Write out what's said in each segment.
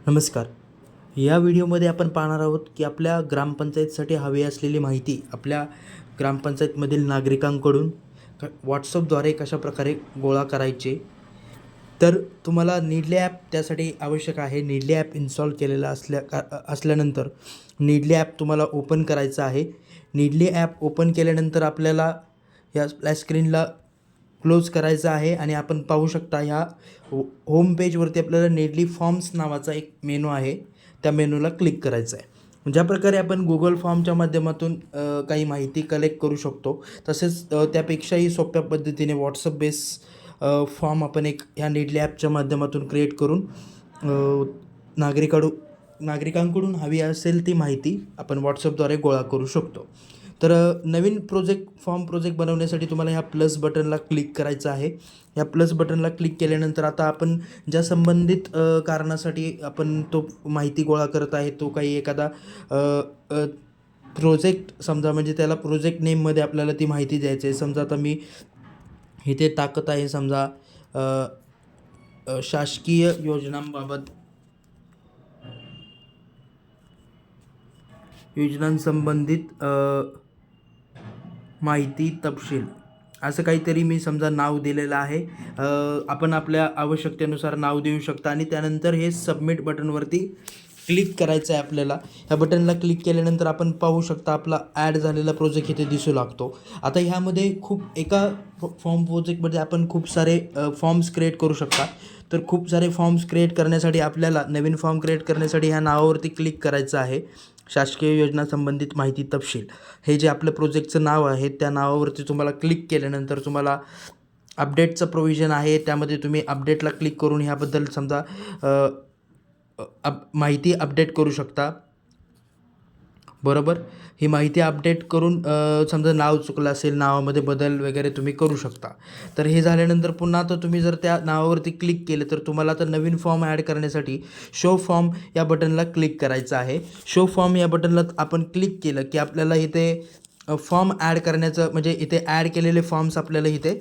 नमस्कार. या व्हिडिओमध्ये आपण पाहणार आहोत की आपल्या ग्रामपंचायतीसाठी हवी असलेली माहिती आपल्या ग्रामपंचायतमधील नागरिकांकडून व्हॉट्सअपद्वारे कशाप्रकारे गोळा करायचे. तर तुम्हाला नीडली ॲप त्यासाठी आवश्यक आहे. नीडली ॲप इन्स्टॉल केलेला असल्यानंतर नीडली ॲप तुम्हाला ओपन करायचं आहे. नीडली ॲप ओपन केल्यानंतर आपल्याला या स्प्लॅश स्क्रीनला क्लोज करायचं आहे आणि आपण पाहू शकता ह्या होम पेजवरती आपल्याला नीडली फॉर्म्स नावाचा एक मेनू आहे. त्या मेनूला क्लिक करायचं आहे. ज्या प्रकारे आपण गुगल फॉर्मच्या माध्यमातून काही माहिती कलेक्ट करू शकतो, तसेच त्यापेक्षाही सोप्या पद्धतीने व्हॉट्सअप बेस फॉर्म आपण एक ह्या नीडली ॲपच्या माध्यमातून क्रिएट करून नागरिकांकडून हवी असेल ती माहिती आपण व्हॉट्सअपद्वारे गोळा करू शकतो. तर नवीन फॉर्म प्रोजेक्ट बनवण्यासाठी तुम्हाला ह्या प्लस बटनला क्लिक करायचं आहे. ह्या प्लस बटनला क्लिक केल्यानंतर आता आपण ज्या संबंधित कारणासाठी आपण तो माहिती गोळा करत आहे, तो काही एखादा प्रोजेक्ट समजा, म्हणजे त्याला प्रोजेक्ट नेममध्ये आपल्याला ती माहिती द्यायची आहे. समजा आता मी इथे टाकत आहे समजा शासकीय योजनांसंबंधित माहिती तपशील असं काहीतरी मी समजा नाव दिलेलं आहे. आपण आपल्या आवश्यकतेनुसार नाव देऊ शकता आणि त्यानंतर हे सबमिट बटनवरती क्लिक करायचं आहे आपल्याला. ह्या बटनला क्लिक केल्यानंतर आपण पाहू शकता आपला ॲड झालेला प्रोजेक्ट इथे दिसू लागतो. आता ह्यामध्ये एका फॉर्म प्रोजेक्टमध्ये आपण खूप सारे फॉर्म्स क्रिएट करू शकता. तर खूप सारे फॉर्म्स क्रिएट करण्यासाठी आपल्याला नवीन फॉर्म क्रिएट करण्यासाठी ह्या नावावरती क्लिक करायचं आहे. शासकीय योजना संबंधित माहिती तपशील हे जे आपलं प्रोजेक्टचं नाव आहे, त्या नावावरती तुम्हाला क्लिक केल्यानंतर तुम्हाला अपडेटचं प्रोव्हिजन आहे. त्यामध्ये तुम्ही अपडेटला क्लिक करून ह्याबद्दल समजा माहिती अपडेट करू शकता. बरोबर, ही माहिती अपडेट करून समजा नाव चुकलं असेल, नावामध्ये बदल वगैरे तुम्ही करू शकता. तर हे झाल्यानंतर पुन्हा आता तुम्ही जर त्या नावावरती क्लिक केले तर तुम्हाला आता नवीन फॉर्म ॲड करण्यासाठी शो फॉर्म या बटनला क्लिक करायचं आहे. शो फॉर्म या बटनला आपण क्लिक केलं की आपल्याला इथे फॉर्म ॲड करण्याचं, म्हणजे इथे ॲड केलेले फॉर्म्स आपल्याला इथे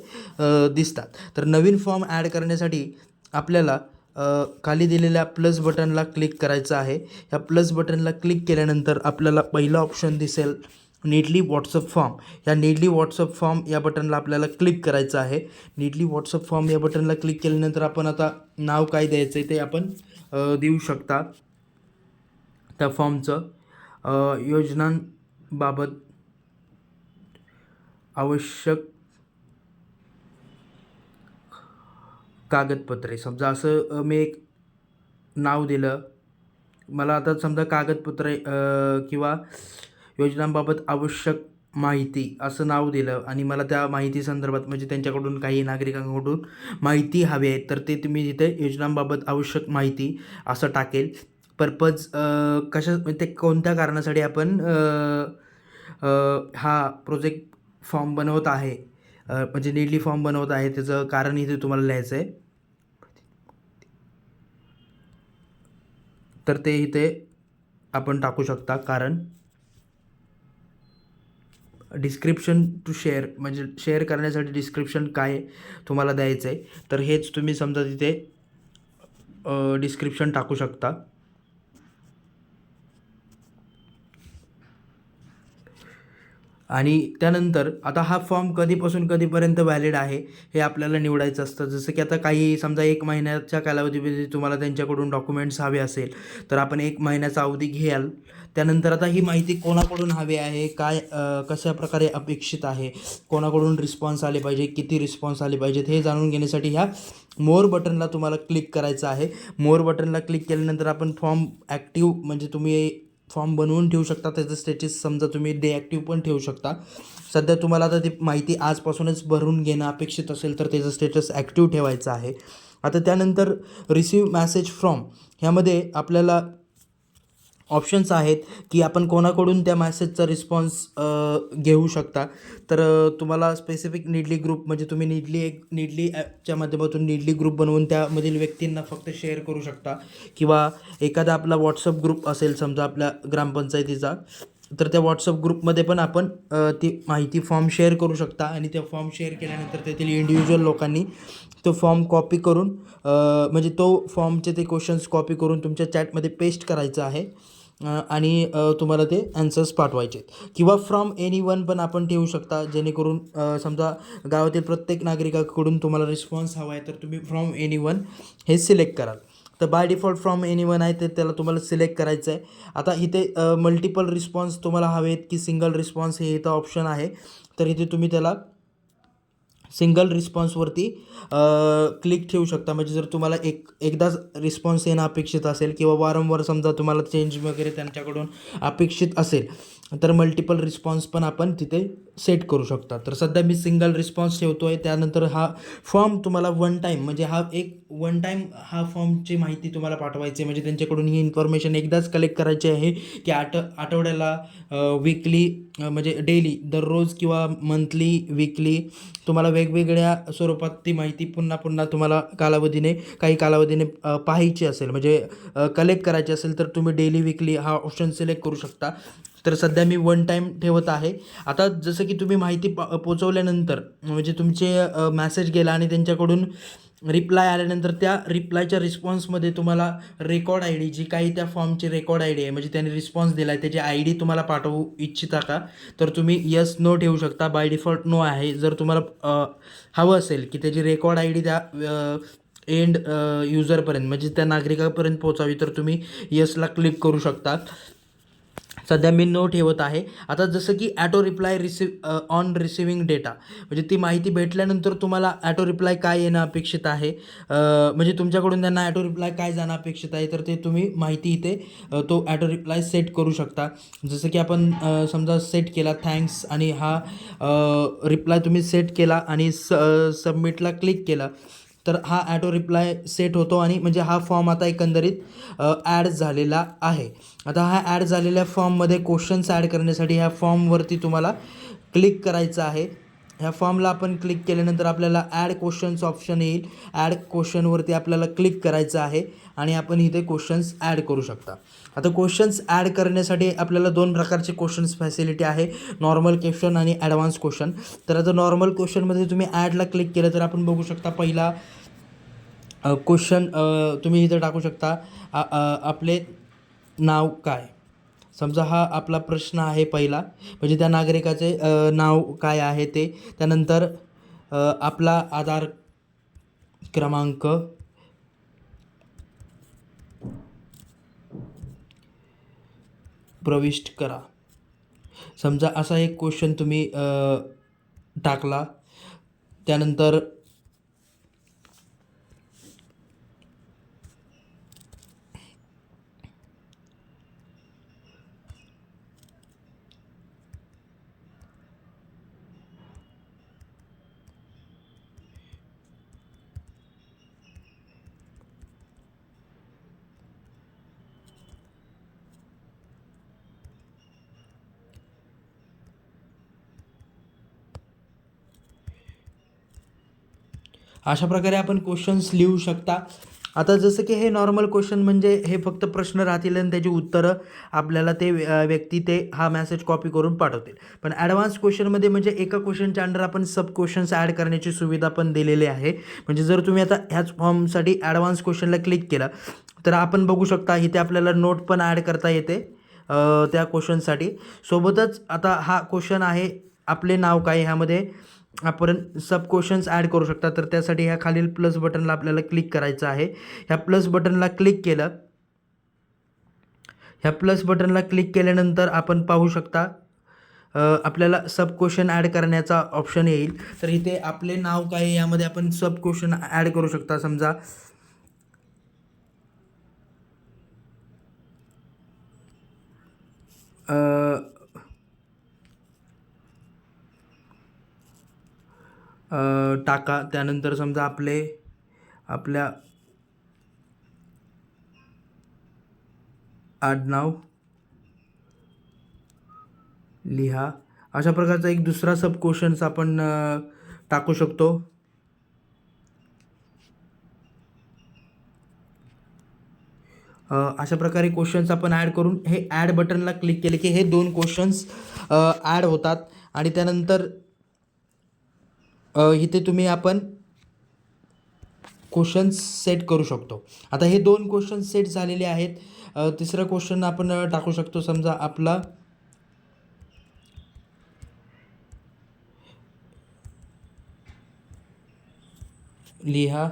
दिसतात. तर नवीन फॉर्म ॲड करण्यासाठी आपल्याला खाली दिलेल्या प्लस बटनला क्लिक करायचं आहे. ह्या प्लस बटनला क्लिक केल्यानंतर आपल्याला पहिला ऑप्शन दिसेल नीडली व्हॉट्सअप फॉर्म. या नीडली व्हॉट्सअप फॉर्म या बटनला आपल्याला क्लिक करायचं आहे. नीडली व्हॉट्सअप फॉर्म या बटनला क्लिक केल्यानंतर आपण आता नाव काय द्यायचं आहे ते आपण देऊ शकता त्या फॉर्मचं. योजनांबाबत आवश्यक कागदपत्रे, समजा असं मी एक नाव दिलं. मला आता समजा कागदपत्रे किंवा योजनांबाबत आवश्यक माहिती असं नाव दिलं आणि मला त्या माहिती संदर्भात, म्हणजे त्यांच्याकडून काही नागरिकांकडून माहिती हवी आहे, तर ते तुम्ही तिथे योजनांबाबत आवश्यक माहिती असं टाकेल. पर्पज ते कोणत्या कारणासाठी आपण हा प्रोजेक्ट फॉर्म बनवत आहे, म्हणजे नीडली फॉर्म बनवत आहे, त्याचं कारण इथे तुम्हाला लिहायचं आहे. तर ते इथे आपण टाकू शकता कारण. डिस्क्रिप्शन टू शेअर, म्हणजे शेअर करण्यासाठी डिस्क्रिप्शन काय तुम्हाला द्यायचं आहे, तर हेच तुम्ही समजा तिथे डिस्क्रिप्शन टाकू शकता. आणि त्यानंतर आता हा फॉर्म कधीपासून कधीपर्यंत व्हॅलिड आहे हे आपल्याला निवडायचं असतं. जसं की आता काही समजा 1 महिन्याच्या कालावधीमध्ये तुम्हाला त्यांच्याकडून डॉक्युमेंट्स हवे असेल तर आपण 1 महिन्याचा अवधी घ्याल. त्यानंतर आता ही माहिती कोणाकडून हवी आहे, काय कशा प्रकारे अपेक्षित आहे, कोणाकडून रिस्पॉन्स आले पाहिजे, किती रिस्पॉन्स आले पाहिजेत हे जाणून घेण्यासाठी ह्या मोर बटनला तुम्हाला क्लिक करायचं आहे. मोर बटनला क्लिक केल्यानंतर आपण फॉर्म ॲक्टिव्ह, म्हणजे तुम्ही फॉर्म बनवून ठेवू शकता. त्याचं स्टेटस समजा तुम्ही डिॲक्टिव्ह पण ठेवू शकता. सध्या तुम्हाला आता ती माहिती आजपासूनच भरून घेणं अपेक्षित असेल तर त्याचं स्टेटस ॲक्टिव्ह ठेवायचं आहे. आता त्यानंतर रिसीव्ह मॅसेज फ्रॉम ह्यामध्ये आपल्याला ऑप्शन्स आहेत की आपण कोणाकडून त्या मॅसेजचा रिस्पॉन्स घेऊ शकता. तर तुम्हाला स्पेसिफिक नीडली ग्रुप, म्हणजे तुम्ही नीडली ॲपच्या माध्यमातून नीडली ग्रुप बनवून त्यामधील व्यक्तींना फक्त शेअर करू शकता. किंवा एखादा आपला व्हॉट्सअप ग्रुप असेल समजा आपल्या ग्रामपंचायतीचा, तर त्या व्हॉट्सअप ग्रुपमध्ये पण आपण ती माहिती फॉर्म शेअर करू शकता आणि त्या फॉर्म शेअर केल्यानंतर तेथील इंडिव्हिज्युअल लोकांनी तो फॉर्म कॉपी करून म्हणजे तो फॉर्मचे ते क्वेश्चन्स कॉपी करून तुमच्या चॅटमध्ये पेस्ट करायचं आहे आणि तुम्हाला ते ॲन्सर्स पाठवायचे आहेत. किंवा फ्रॉम एनीवन पण आपण ठेवू शकता, जेणेकरून समजा गावातील प्रत्येक नागरिकाकडून तुम्हाला रिस्पॉन्स हवा आहे तर तुम्ही फ्रॉम एनीवन हे सिलेक्ट कराल. तर बाय डिफॉल्ट फ्रॉम एनीवन आहे ते त्याला तुम्हाला सिलेक्ट करायचं आहे. आता इथे मल्टिपल रिस्पॉन्स तुम्हाला हवेत की सिंगल रिस्पॉन्स हे इथं ऑप्शन आहे. तर इथे तुम्ही त्याला सिंगल रिस्पॉन्सवरती क्लिक ठेवू शकता. म्हणजे जर तुम्हाला एकदाच रिस्पॉन्स येणं अपेक्षित असेल किंवा वारंवार समजा तुम्हाला चेंज वगैरे त्यांच्याकडून अपेक्षित असेल तर मल्टिपल रिस्पॉन्स पण आपण तिथे सेट करू शकता. तर सध्या मी सिंगल रिस्पॉन्स ठेवतो आहे. त्यानंतर हा फॉर्म तुम्हाला वन टाईम म्हणजे हा एक वन टाईम हा फॉर्मची माहिती तुम्हाला पाठवायची आहे. म्हणजे त्यांच्याकडून ही इन्फॉर्मेशन एकदाच कलेक्ट करायची आहे की आठवड्याला वीकली म्हणजे डेली दररोज किंवा मंथली वीकली तुम्हाला वेगवेगळ्या स्वरूपात ती माहिती पुन्हा पुन्हा तुम्हाला काही कालावधीने पाहायची असेल म्हणजे कलेक्ट करायची असेल तर तुम्ही डेली वीकली हा ऑप्शन सिलेक्ट करू शकता. तर सध्या मी वन टाईम ठेवत आहे. आता जसं की तुम्ही माहिती पोचवल्यानंतर म्हणजे तुमचे मॅसेज गेला आणि त्यांच्याकडून रिप्लाय आल्यानंतर त्या रिप्लायच्या रिस्पॉन्समध्ये तुम्हाला रेकॉर्ड आय डी जी काही त्या फॉर्मची रेकॉर्ड आय डी आहे म्हणजे त्यांनी रिस्पॉन्स दिला आहे त्याची आय डी तुम्हाला पाठवू इच्छिता का, तर तुम्ही यस नो ठेवू शकता. बाय डिफॉल्ट नो आहे. जर तुम्हाला हवं असेल की त्याची रेकॉर्ड आय डी त्या एंड युजरपर्यंत म्हणजे त्या नागरिकापर्यंत पोहोचावी तर तुम्ही यसला क्लिक करू शकता. सध्या मी नो ठेवत आहे. आता जसं की auto reply on receiving data म्हणजे ती माहिती भेटल्यानंतर तुम्हाला ॲटो रिप्लाय काय येणं अपेक्षित आहे, म्हणजे तुमच्याकडून त्यांना ॲटो रिप्लाय काय जाणं अपेक्षित आहे तर ते तुम्ही माहिती इथे तो ॲटो रिप्लाय सेट करू शकता. जसं की आपण समजा सेट केला थँक्स आणि हा रिप्लाय तुम्ही सेट केला आणि सबमिटला क्लिक केलं तर हा ॲटो रिप्लाय सेट होतो आणि म्हणजे हा फॉर्म आता एकंदरीत ॲड झालेला आहे. आता हा ॲड झालेल्या फॉर्ममध्ये क्वेश्चन्स ॲड करण्यासाठी ह्या फॉर्मवरती तुम्हाला क्लिक करायचं आहे. ह्या फॉर्मला आपण क्लिक केल्यानंतर आपल्याला ॲड क्वेश्चन्स ऑप्शन येईल. ॲड क्वेश्चनवरती आपल्याला क्लिक करायचं आहे आणि आपण इथे क्वेश्चन्स ॲड करू शकता. आता क्वेश्चन्स ॲड करण्यासाठी आपल्याला दोन प्रकारचे क्वेश्चन्स फॅसिलिटी आहे, नॉर्मल क्वेश्चन आणि ॲडव्हान्स क्वेश्चन. तर आता नॉर्मल क्वेश्चनमध्ये तुम्ही ॲडला क्लिक केलं तर आपण बघू शकता पहिला क्वेश्चन तुम्ही इथं टाकू शकता आपले नाव काय. समजा हा आपला प्रश्न आहे पहिला म्हणजे त्या नागरिकाचे नाव काय आहे ते. त्यानंतर आपला आधार क्रमांक, प्रविष्ट करा. समजा असा एक क्वेश्चन तुम्ही टाकला. त्यानंतर अशा प्रकारे आपण क्वेश्चन्स लिहू शकता. आता जसं की हे नॉर्मल क्वेश्चन म्हणजे हे फक्त प्रश्न राहतील आणि त्याची उत्तरं आपल्याला ते व्यक्ती ते हा मेसेज कॉपी करून पाठवतील. पण ॲडव्हान्स क्वेश्चनमध्ये म्हणजे एका क्वेश्चनच्या अंडर आपण सब क्वेश्चन्स ॲड करण्याची सुविधा पण दिलेली आहे. म्हणजे जर तुम्ही आता ह्याच फॉर्मसाठी ॲडव्हान्स क्वेश्चनला क्लिक केलं तर आपण बघू शकता इथे आपल्याला नोट पण ॲड करता येते त्या क्वेश्चनसाठी. सोबतच आता हा क्वेश्चन आहे आपले नाव काय, ह्यामध्ये आपण सब क्वेश्चन्स ॲड करू शकता. तर त्यासाठी ह्या खालील प्लस बटनला आपल्याला क्लिक करायचं आहे. ह्या प्लस बटनला क्लिक केलं. ह्या प्लस बटनला क्लिक केल्यानंतर आपण पाहू शकता आपल्याला सब क्वेश्चन ॲड करण्याचा ऑप्शन येईल. तर इथे आपले नाव काय यामध्ये आपण सब क्वेश्चन ॲड करू शकता. समजा टाका. त्यानंतर समजा आपल्या आडनाव लिहा. अशा प्रकारचा एक दुसरा सब क्वेश्चन्स आपण टाकू शकतो. अशा प्रकारे क्वेश्चन्स आपण ॲड करून हे ॲड बटनला क्लिक केले की हे 2 क्वेश्चन्स ॲड होतात आणि त्यानंतर इथे तुम्ही आपण क्वेश्चन्स सेट करू शकतो. आता हे 2 क्वेश्चन्स सेट झालेले आहेत. तिसरा क्वेश्चन आपण टाकू शकतो. समजा आपला लिहा.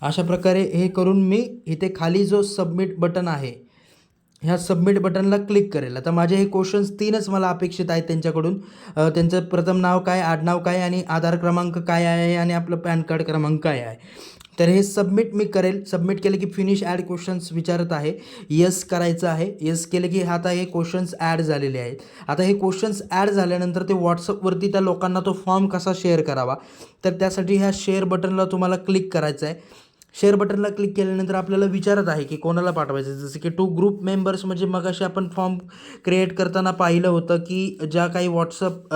अशा प्रकारे हे करून मी इथे खाली जो सबमिट बटन आहे ह्या सबमिट बटनला क्लिक करेल. आता माझे हे क्वेश्चन्स 3च मला अपेक्षित आहेत त्यांच्याकडून. त्यांचं प्रथम नाव काय, आडनाव काय आणि आधार क्रमांक काय आहे आणि आपलं पॅन कार्ड क्रमांक काय आहे. तर हे सबमिट मी करेल. सबमिट केलं की फिनिश ॲड क्वेश्चन्स विचारत आहे. येस करायचं आहे. येस केलं की आता हे क्वेश्चन्स ॲड झालेले आहेत. आता हे क्वेश्चन्स ॲड झाल्यानंतर ते व्हॉट्सअपवरती त्या लोकांना तो फॉर्म कसा शेअर करावा, तर त्यासाठी ह्या शेअर बटनला तुम्हाला क्लिक करायचं आहे. शेअर बटनला क्लिक केल्यानंतर आपल्याला विचारत आहे की कोणाला पाठवायचं. जसं की टू ग्रुप मेंबर्स, म्हणजे मगाशी आपण फॉर्म क्रिएट करताना पाहिलं होतं की ज्या काही व्हॉट्सअप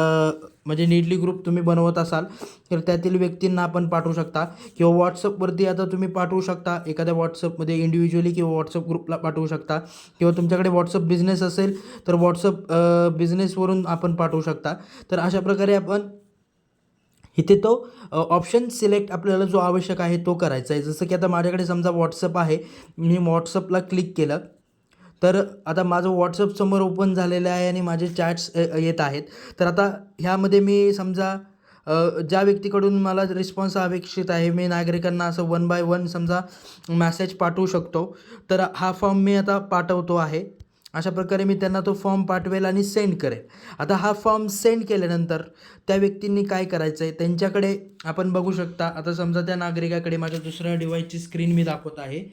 म्हणजे नीडली ग्रुप तुम्ही बनवत असाल तर त्यातील व्यक्तींना आपण पाठवू शकता किंवा व्हॉट्सअपवरती आता तुम्ही पाठवू शकता. एखाद्या व्हॉट्सअपमध्ये इंडिव्हिज्युअली किंवा व्हॉट्सअप ग्रुपला पाठवू शकता किंवा तुमच्याकडे व्हॉट्सअप बिझनेस असेल तर व्हॉट्सअप बिझनेसवरून आपण पाठवू शकता. तर अशा प्रकारे आपण इथे तो ऑप्शन सिलेक्ट आपल्याला जो आवश्यक आहे तो करायचा आहे. जसं की आता माझ्याकडे समजा व्हॉट्सअप आहे. मी व्हॉट्सअपला क्लिक केलं तर आता माझं व्हॉट्सअप समोर ओपन झालेलं आहे आणि माझे चॅट्स येत आहेत. तर आता ह्यामध्ये मी समजा ज्या व्यक्तीकडून मला रिस्पॉन्स अपेक्षित आहे, मी नागरिकांना असं 1 बाय 1 समजा मेसेज पाठवू शकतो. तर हा फॉर्म मी आता पाठवतो आहे. अशा प्रकारे मी त्यांना तो फॉर्म पाठवेल आणि सेंड करेल. आता हा फॉर्म सेंड केल्यानंतर त्या व्यक्तींनी काय करायचं आहे, त्यांच्याकडे आपण बघू शकता. आता समजा त्या नागरिकाकडे माझ्या दुसऱ्या डिव्हाइसची स्क्रीन मी दाखवत आहे.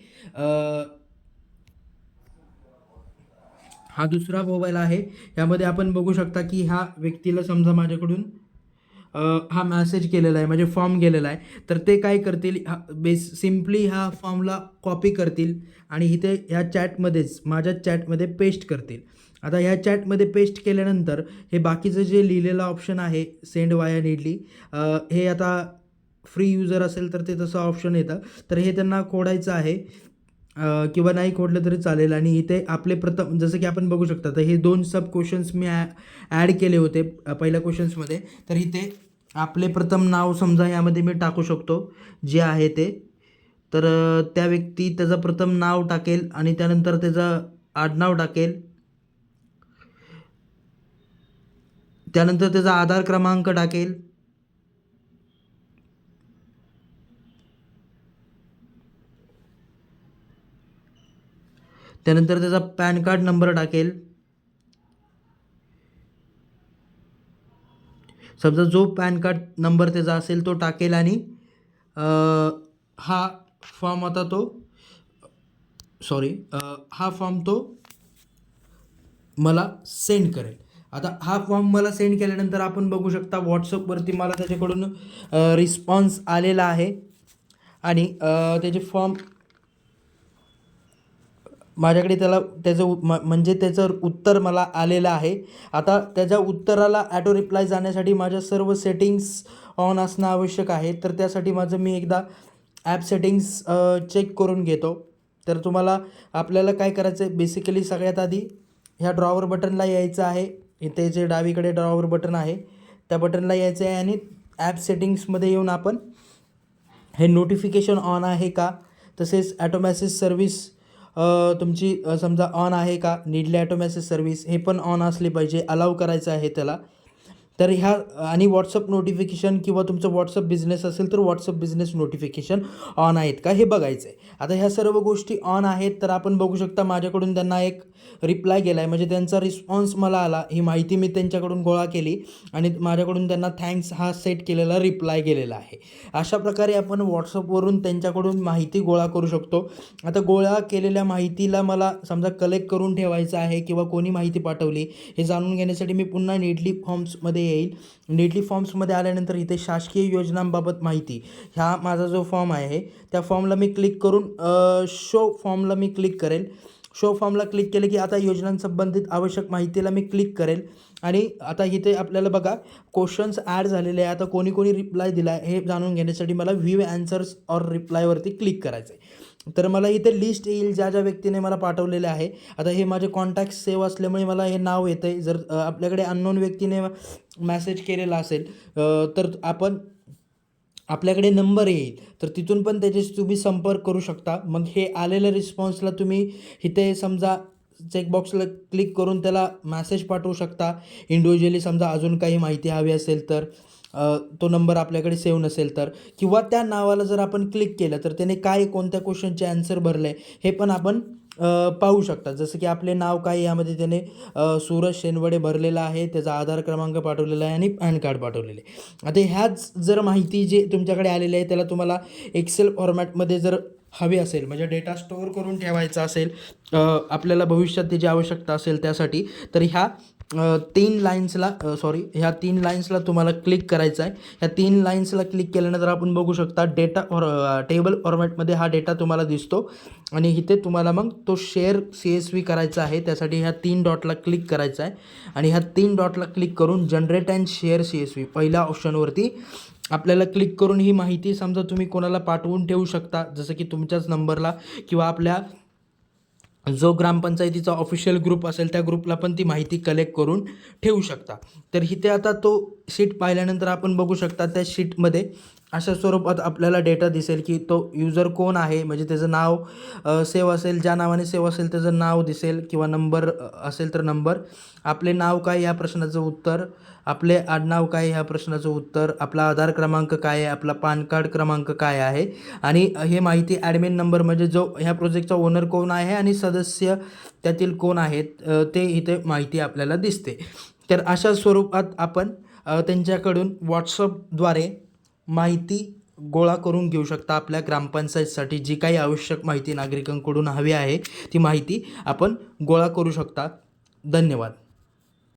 हा दुसरा मोबाईल आहे. यामध्ये आपण बघू शकता की ह्या व्यक्तीला समजा माझ्याकडून हा मॅसेज केलेला आहे, म्हणजे फॉर्म गेलेला आहे. तर ते काय करतील, सिम्पली ह्या फॉर्मला कॉपी करतील आणि इथे ह्या चॅटमध्येच माझ्या चॅटमध्ये पेस्ट करतील. आता ह्या चॅटमध्ये पेस्ट केल्यानंतर हे बाकीचं जे लिहिलेलं ऑप्शन आहे सेंड वाया नीडली, हे आता फ्री युजर असेल तर ते तसं ऑप्शन येतं. तर हे त्यांना खोडायचं आहे किंवा नाही खोडलं तरी चालेल. आणि इथे आपले प्रथम जसं की आपण बघू शकता, तर हे 2 सब क्वेश्चन्स मी ॲड केले होते पहिल्या क्वेश्चन्समध्ये. तर इथे आपले प्रथम नाव समजा यामध्ये मी टाकू शकतो जे आहे ते. तर त्या व्यक्ती त्याचं प्रथम नाव टाकेल आणि त्यानंतर त्याचं आडनाव टाकेल, त्यानंतर त्याचा आधार क्रमांक टाकेल, त्यानंतर त्याचा पॅन कार्ड नंबर टाकेल. समजा जो पॅन कार्ड नंबर त्याचा असेल तो टाकेल आणि हा फॉर्म आता तो हा फॉर्म तो मला सेंड करेल. आता हा फॉर्म मला सेंड केल्यानंतर आपण बघू शकता व्हॉट्सअपवरती मला त्याच्याकडून रिस्पॉन्स आलेला आहे आणि त्याचे फॉर्म माझ्याकडे म्हणजे त्याचं उत्तर मला आलेलं आहे. आता त्याच्या उत्तराला ॲटो रिप्लाय जाण्यासाठी माझ्या सर्व सेटिंग्स ऑन असणं आवश्यक आहे. तर त्यासाठी मी एकदा ॲप सेटिंग्स चेक करून घेतो. तर आपल्याला काय करायचं आहे, बेसिकली सगळ्यात आधी ह्या ड्रॉवर बटनला यायचं आहे. इथे जे डावीकडे ड्रॉवर बटन आहे त्या बटनला यायचं आहे आणि ॲप सेटिंग्समध्ये येऊन आपण हे नोटिफिकेशन ऑन आहे का, तसेच ॲटो मेसेज सर्व्हिस तुमची समजा ऑन आहे का, नीडली ॲटो मेसेज सर्व्हिस हे पण ऑन असले पाहिजे, अलाव करायचं आहे त्याला. तर ह्या आणि व्हॉट्सअप नोटिफिकेशन किंवा तुमचं व्हॉट्सअप बिझनेस असेल तर व्हॉट्सअप बिझनेस नोटिफिकेशन ऑन आहेत का हे बघायचं आहे. आता ह्या सर्व गोष्टी ऑन आहेत. तर आपण बघू शकता माझ्याकडून त्यांना एक रिप्लाय गेला आहे, म्हणजे त्यांचा रिस्पॉन्स मला आला. ही माहिती मी त्यांच्याकडून गोळा केली आणि माझ्याकडून त्यांना थँक्स हा सेट केलेला रिप्लाय गेलेला आहे. अशा प्रकारे आपण व्हॉट्सअपवरून त्यांच्याकडून माहिती गोळा करू शकतो. आता गोळा केलेल्या माहितीला मला समजा कलेक्ट करून ठेवायचं आहे किंवा कोणी माहिती पाठवली हे जाणून घेण्यासाठी मी पुन्हा नीडली फॉर्म्समध्ये येईल. नीडली फॉर्म्समध्ये आल्यानंतर इथे शासकीय योजनांबाबत माहिती ह्या माझा जो फॉर्म आहे त्या फॉर्मला मी क्लिक करून शो फॉर्मला मी क्लिक करेल. शो फॉर्मला क्लिक केले की आता योजनांसंबंधित आवश्यक माहितीला मी क्लिक करेल आणि आता इथे आपल्याला बघा क्वेश्चन्स ॲड झालेले आहे. आता कोणी रिप्लाय दिला आहे हे जाणून घेण्यासाठी मला व्ह्यू ॲन्सर्स ऑर रिप्लायवरती क्लिक करायचं आहे. तर मला इथे लिस्ट येईल ज्या ज्या व्यक्तीने मला पाठवलेले आहे. आता हे माझे कॉन्टॅक्ट सेव्ह असल्यामुळे मला हे नाव येतं आहे. जर आपल्याकडे अननोन व्यक्तीने मेसेज केलेला असेल तर आपल्याकडे नंबर येईल, तर तिथून पण त्याच्याशी तुम्ही संपर्क करू शकता. मग हे आलेल्या रिस्पॉन्सला तुम्ही इथे समजा चेकबॉक्सला क्लिक करून त्याला मॅसेज पाठवू शकता. इंडिव्हिज्युअली समजा अजून काही माहिती हवी असेल तर, तो नंबर आपल्याकडे सेव्ह नसेल तर, किंवा त्या नावाला जर आपण क्लिक केलं तर त्याने काय कोणत्या क्वेश्चनचे ॲन्सर भरले हे पण आपण पाहू शकता. जसं की आपले नाव काय यामध्ये त्याने सूरज शेनवडे भरलेला आहे, त्याचा आधार क्रमांक पाठवलेला आहे आणि पॅन कार्ड पाठवलेले आहे. आता ह्याच जर माहिती जे तुमच्याकडे आलेली आहे त्याला तुम्हाला एक्सेल फॉर्मॅटमध्ये जर हवी असेल, म्हणजे डेटा स्टोअर करून ठेवायचा असेल आपल्याला भविष्यात त्याची आवश्यकता असेल त्यासाठी, तर ह्या 3 लाईन्सला ह्या 3 लाईन्सला तुम्हाला क्लिक करायचं आहे. ह्या 3 लाईन्सला क्लिक केल्यानंतर आपण बघू शकता डेटा टेबल फॉर्मॅटमध्ये हा डेटा तुम्हाला दिसतो आणि इथे तुम्हाला मग तो शेअर CSV करायचा आहे. त्यासाठी ह्या 3 डॉटला क्लिक करायचं आहे आणि ह्या 3 डॉटला क्लिक करून जनरेट अँड शेअर CSV पहिल्या ऑप्शनवरती आपल्याला क्लिक करून ही माहिती समजा तुम्ही कोणाला पाठवून ठेवू शकता, जसं की तुमच्याच नंबरला किंवा आपल्या जो ग्रामपंचायतीचा ऑफिशियल ग्रुप असेल त्या ग्रुपला पण ती माहिती कलेक्ट करून ठेवू शकता. तर इथे आता तो शीट पाहिल्यानंतर आपण बघू शकता त्या शीटमध्ये अशा स्वरूपात आपल्याला डेटा दिसेल की तो युजर कोण आहे, म्हणजे त्याचं नाव सेव्ह असेल, ज्या नावाने सेव्ह असेल त्याचं नाव दिसेल किंवा नंबर असेल तर नंबर, आपले नाव काय या प्रश्नाचं उत्तर, आपले आडनाव काय ह्या प्रश्नाचं उत्तर, आपला आधार क्रमांक काय आहे, आपला पॅन कार्ड क्रमांक काय आहे आणि हे माहिती ॲडमिन नंबर म्हणजे जो ह्या प्रोजेक्टचा ओनर कोण आहे आणि सदस्य त्यातील कोण आहेत ते इथे माहिती आपल्याला दिसते. तर अशा स्वरूपात आपण त्यांच्याकडून WhatsAppद्वारे माहिती गोळा करून घेऊ शकता. आपल्या ग्रामपंचायतसाठी जी काही आवश्यक माहिती नागरिकांकडून हवी आहे ती माहिती आपण गोळा करू शकता. धन्यवाद.